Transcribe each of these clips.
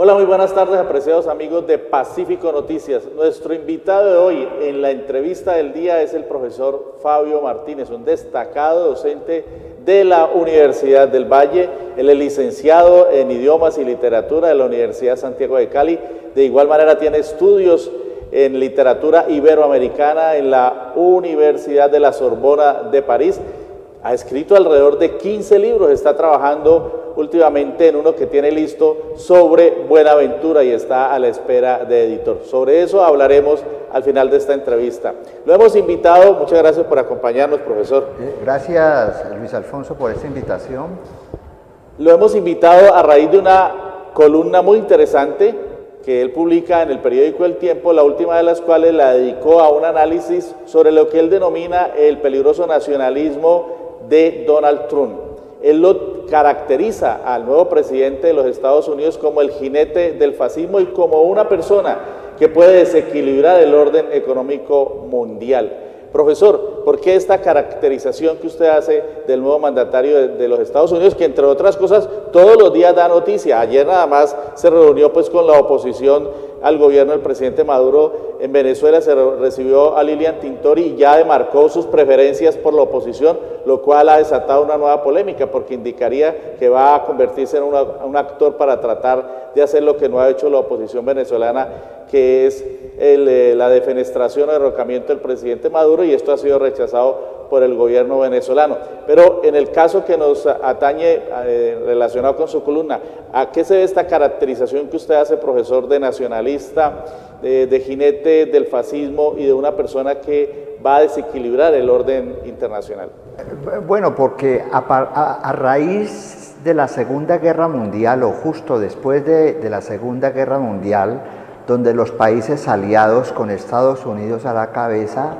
Hola, muy buenas tardes, apreciados amigos de Pacífico Noticias. Nuestro invitado de hoy en la entrevista del día es el profesor Fabio Martínez, un destacado docente de la Universidad del Valle. Él es licenciado en Idiomas y Literatura de la Universidad Santiago de Cali. De igual manera tiene estudios en Literatura Iberoamericana en la Universidad de la Sorbona de París. Ha escrito alrededor de 15 libros, está trabajando últimamente en uno que tiene listo sobre Buenaventura y está a la espera de editor. Sobre eso hablaremos al final de esta entrevista. Lo hemos invitado, muchas gracias por acompañarnos, profesor. Gracias, Luis Alfonso, por esta invitación. Lo hemos invitado a raíz de una columna muy interesante que él publica en el periódico El Tiempo, la última de las cuales la dedicó a un análisis sobre lo que él denomina el peligroso nacionalismo de Donald Trump. Él lo caracteriza al nuevo presidente de los Estados Unidos como el jinete del fascismo y como una persona que puede desequilibrar el orden económico mundial. Profesor, ¿por qué esta caracterización que usted hace del nuevo mandatario de los Estados Unidos, que entre otras cosas todos los días da noticia? Ayer nada más se reunió pues con la oposición al gobierno del presidente Maduro en Venezuela, se recibió a Lilian Tintori y ya demarcó sus preferencias por la oposición, lo cual ha desatado una nueva polémica porque indicaría que va a convertirse en un actor para tratar de hacer lo que no ha hecho la oposición venezolana, que es la defenestración o derrocamiento del presidente Maduro, y esto ha sido rechazado por el gobierno venezolano. Pero en el caso que nos atañe relacionado con su columna, ¿a qué se debe esta caracterización que usted hace, profesor, de nacionalista, de jinete del fascismo y de una persona que va a desequilibrar el orden internacional? Bueno, porque a raíz de la Segunda Guerra Mundial, o justo después de la Segunda Guerra Mundial, donde los países aliados con Estados Unidos a la cabeza,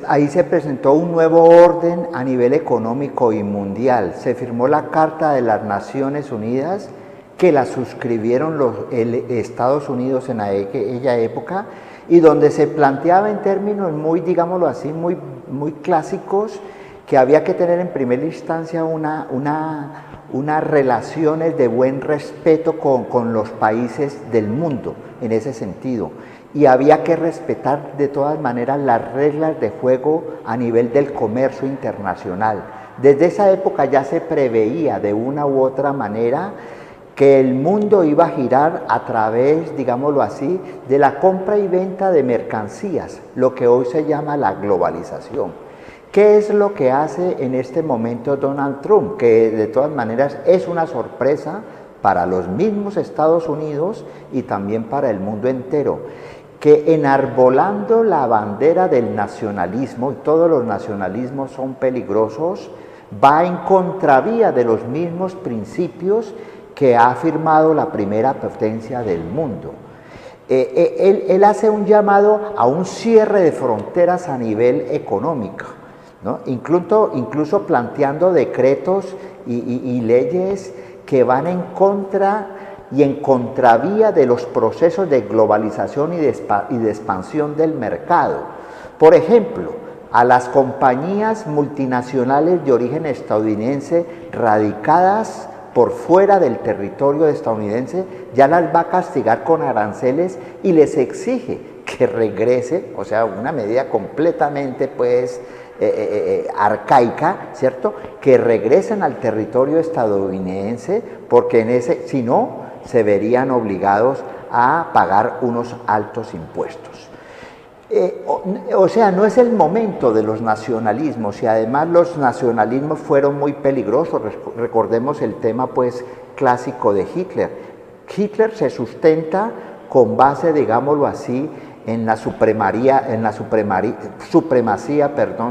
ahí se presentó un nuevo orden a nivel económico y mundial. Se firmó la Carta de las Naciones Unidas, que la suscribieron los Estados Unidos en aquella época, y donde se planteaba en términos muy, digámoslo así, muy clásicos, que había que tener en primera instancia unas relaciones de buen respeto con los países del mundo, en ese sentido. Y había que respetar de todas maneras las reglas de juego a nivel del comercio internacional. Desde esa época ya se preveía de una u otra manera que el mundo iba a girar a través, digámoslo así, de la compra y venta de mercancías, lo que hoy se llama la globalización. ¿Qué es lo que hace en este momento Donald Trump? Que de todas maneras es una sorpresa para los mismos Estados Unidos y también para el mundo entero, que enarbolando la bandera del nacionalismo, y todos los nacionalismos son peligrosos, va en contravía de los mismos principios que ha firmado la primera potencia del mundo. Él hace un llamado a un cierre de fronteras a nivel económico, ¿no? Incluso planteando decretos y leyes que van en contra y en contravía de los procesos de globalización y de expansión del mercado. Por ejemplo, a las compañías multinacionales de origen estadounidense radicadas por fuera del territorio estadounidense, ya las va a castigar con aranceles y les exige que regrese, o sea, una medida completamente pues arcaica, ¿cierto? Que regresen al territorio estadounidense, porque si no, se verían obligados a pagar unos altos impuestos. O sea, no es el momento de los nacionalismos, y además los nacionalismos fueron muy peligrosos. Recordemos el tema pues clásico de Hitler. Hitler se sustenta con base, digámoslo así, en la supremacía,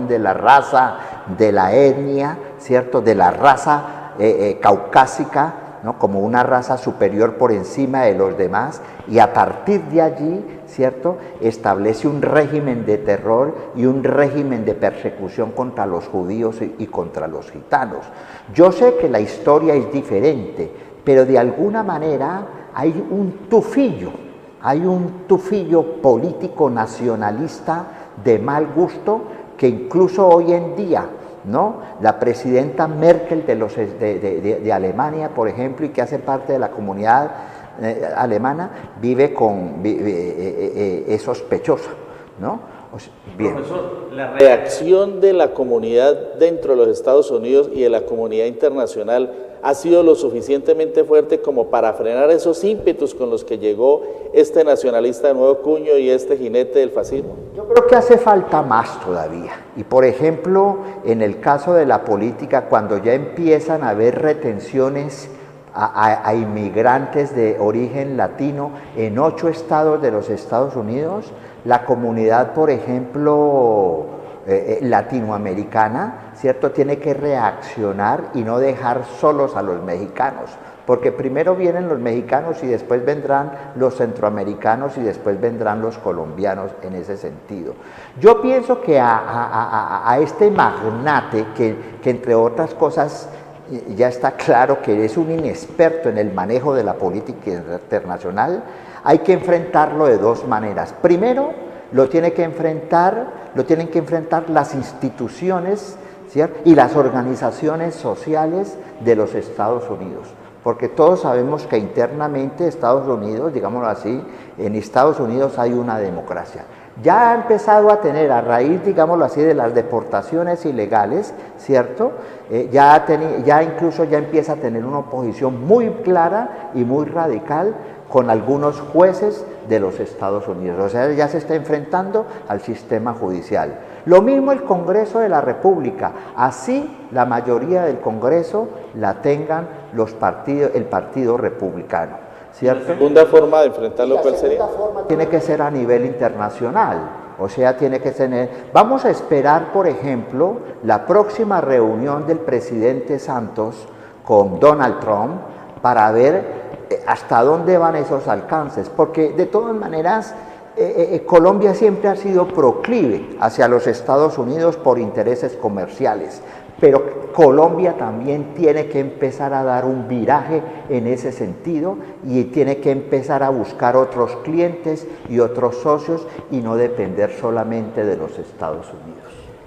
de la raza, de la etnia, ¿cierto? De la raza caucásica, ¿no? Como una raza superior por encima de los demás, y a partir de allí, ¿cierto?, establece un régimen de terror y un régimen de persecución contra los judíos y contra los gitanos. Yo sé que la historia es diferente, pero de alguna manera hay un tufillo político nacionalista de mal gusto que incluso hoy en día ¿no? La presidenta Merkel de Alemania, por ejemplo, y que hace parte de la comunidad alemana, es sospechosa, ¿no? Bien. Profesor, la reacción de la comunidad dentro de los Estados Unidos y de la comunidad internacional ha sido lo suficientemente fuerte como para frenar esos ímpetus con los que llegó este nacionalista de nuevo cuño y este jinete del fascismo. Yo creo que hace falta más todavía. Y por ejemplo, en el caso de la política, cuando ya empiezan a haber retenciones a inmigrantes de origen latino en 8 estados de los Estados Unidos, la comunidad, por ejemplo, latinoamericana, ¿cierto?, tiene que reaccionar y no dejar solos a los mexicanos, porque primero vienen los mexicanos y después vendrán los centroamericanos y después vendrán los colombianos en ese sentido. Yo pienso que a este magnate, que entre otras cosas ya está claro que es un inexperto en el manejo de la política internacional, hay que enfrentarlo de 2 maneras. Primero, lo tienen que enfrentar las instituciones, ¿cierto?, y las organizaciones sociales de los Estados Unidos, porque todos sabemos que internamente Estados Unidos, digámoslo así, en Estados Unidos hay una democracia. Ya ha empezado a tener, a raíz, digámoslo así, de las deportaciones ilegales, ¿cierto?, ya incluso ya empieza a tener una oposición muy clara y muy radical con algunos jueces de los Estados Unidos. O sea, ya se está enfrentando al sistema judicial. Lo mismo el Congreso de la República, así la mayoría del Congreso la tengan el Partido Republicano, ¿cierto? ¿La segunda forma de enfrentarlo cuál sería? La segunda forma tiene que ser a nivel internacional, o sea, tiene que tener... Vamos a esperar, por ejemplo, la próxima reunión del presidente Santos con Donald Trump para ver hasta dónde van esos alcances, porque de todas maneras Colombia siempre ha sido proclive hacia los Estados Unidos por intereses comerciales, pero Colombia también tiene que empezar a dar un viraje en ese sentido y tiene que empezar a buscar otros clientes y otros socios y no depender solamente de los Estados Unidos.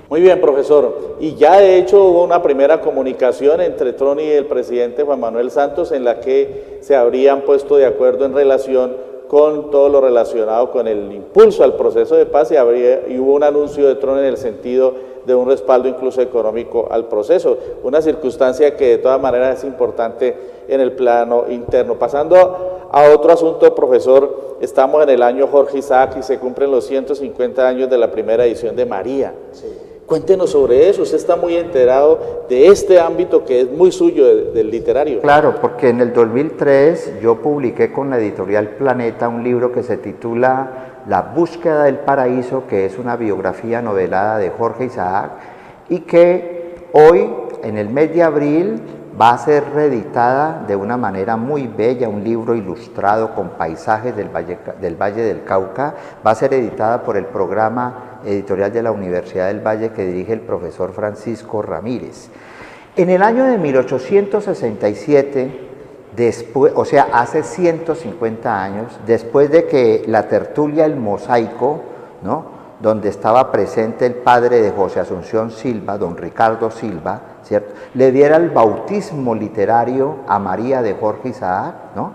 Muy bien, profesor. Y ya de hecho hubo una primera comunicación entre Trump y el presidente Juan Manuel Santos en la que se habrían puesto de acuerdo en relación con todo lo relacionado con el impulso al proceso de paz y hubo un anuncio de Trump en el sentido de un respaldo incluso económico al proceso, una circunstancia que de todas maneras es importante en el plano interno. Pasando a otro asunto, profesor, estamos en el año Jorge Isaac y se cumplen los 150 años de la primera edición de María. Sí. Cuéntenos sobre eso, usted está muy enterado de este ámbito que es muy suyo del literario. Claro, porque en el 2003 yo publiqué con la editorial Planeta un libro que se titula La búsqueda del paraíso, que es una biografía novelada de Jorge Isaac y que hoy, en el mes de abril, va a ser reeditada de una manera muy bella, un libro ilustrado con paisajes del Valle del Cauca, va a ser editada por el programa editorial de la Universidad del Valle que dirige el profesor Francisco Ramírez. En el año de 1867, después, o sea, hace 150 años, después de que la tertulia El Mosaico, ¿no?, donde estaba presente el padre de José Asunción Silva, don Ricardo Silva, ¿cierto?, le diera el bautismo literario a María de Jorge Isaac, ¿no?,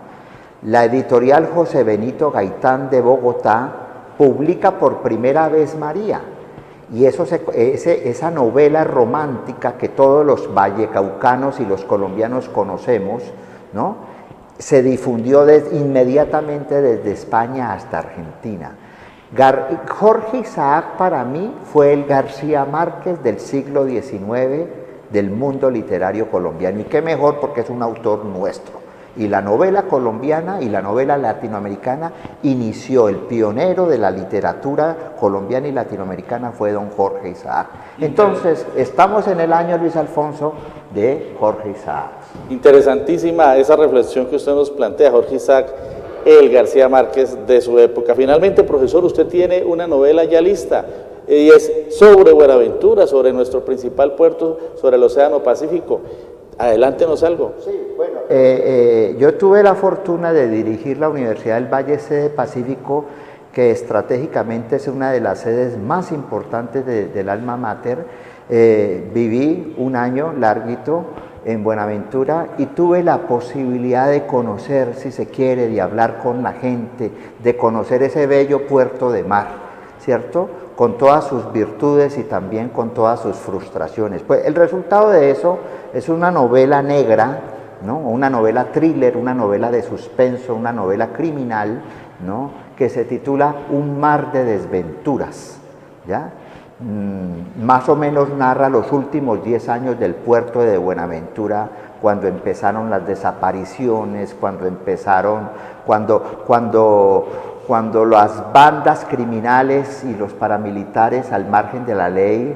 la editorial José Benito Gaitán de Bogotá publica por primera vez María, y esa novela romántica que todos los vallecaucanos y los colombianos conocemos, ¿no?, se difundió inmediatamente desde España hasta Argentina. Jorge Isaac para mí fue el García Márquez del siglo XIX del mundo literario colombiano, y qué mejor porque es un autor nuestro. Y la novela colombiana y la novela latinoamericana inició, el pionero de la literatura colombiana y latinoamericana fue don Jorge Isaac. Entonces, estamos en el año, Luis Alfonso, de Jorge Isaac. Interesantísima esa reflexión que usted nos plantea, Jorge Isaac, el García Márquez de su época. Finalmente, profesor, usted tiene una novela ya lista, y es sobre Buenaventura, sobre nuestro principal puerto, sobre el Océano Pacífico. Adelántenos algo. Sí, bueno, yo tuve la fortuna de dirigir la Universidad del Valle, sede Pacífico, que estratégicamente es una de las sedes más importantes del alma mater, Viví un año larguito en Buenaventura y tuve la posibilidad de conocer, si se quiere, de hablar con la gente, de conocer ese bello puerto de mar, ¿cierto? Con todas sus virtudes y también con todas sus frustraciones. Pues el resultado de eso es una novela negra, ¿no? Una novela thriller, una novela de suspenso, una novela criminal, ¿no? Que se titula Un mar de desventuras, ¿ya? Más o menos narra los últimos 10 años del puerto de Buenaventura, cuando empezaron las desapariciones, cuando las bandas criminales y los paramilitares al margen de la ley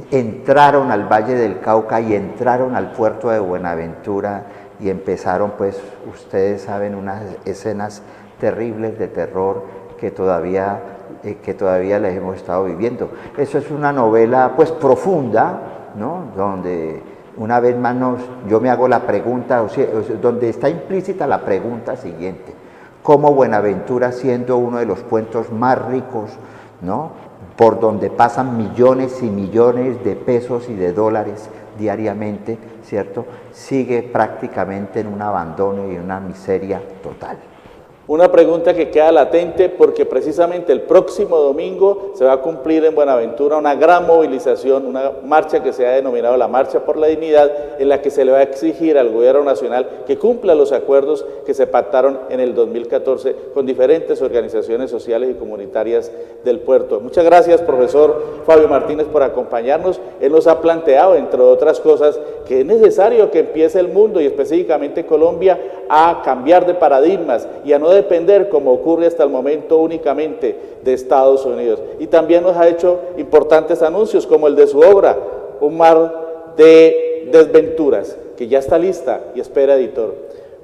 entraron al Valle del Cauca y entraron al puerto de Buenaventura y empezaron, pues, ustedes saben, unas escenas terribles de terror que todavía les hemos estado viviendo. Eso es una novela, pues, profunda, ¿no? Donde una vez más yo me hago la pregunta, donde está implícita la pregunta siguiente: ¿cómo Buenaventura, siendo uno de los puertos más ricos, ¿no?, por donde pasan millones y millones de pesos y de dólares diariamente, ¿cierto?, sigue prácticamente en un abandono y en una miseria total? Una pregunta que queda latente porque precisamente el próximo domingo se va a cumplir en Buenaventura una gran movilización, una marcha que se ha denominado la Marcha por la Dignidad, en la que se le va a exigir al gobierno nacional que cumpla los acuerdos que se pactaron en el 2014 con diferentes organizaciones sociales y comunitarias del puerto. Muchas gracias, profesor Fabio Martínez, por acompañarnos. Él nos ha planteado, entre otras cosas, que es necesario que empiece el mundo y específicamente Colombia a cambiar de paradigmas y a no depender, como ocurre hasta el momento, únicamente de Estados Unidos. Y también nos ha hecho importantes anuncios, como el de su obra, Un mar de desventuras, que ya está lista y espera editor.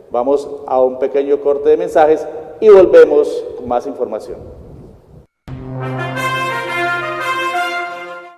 Vamos a un pequeño corte de mensajes y volvemos con más información.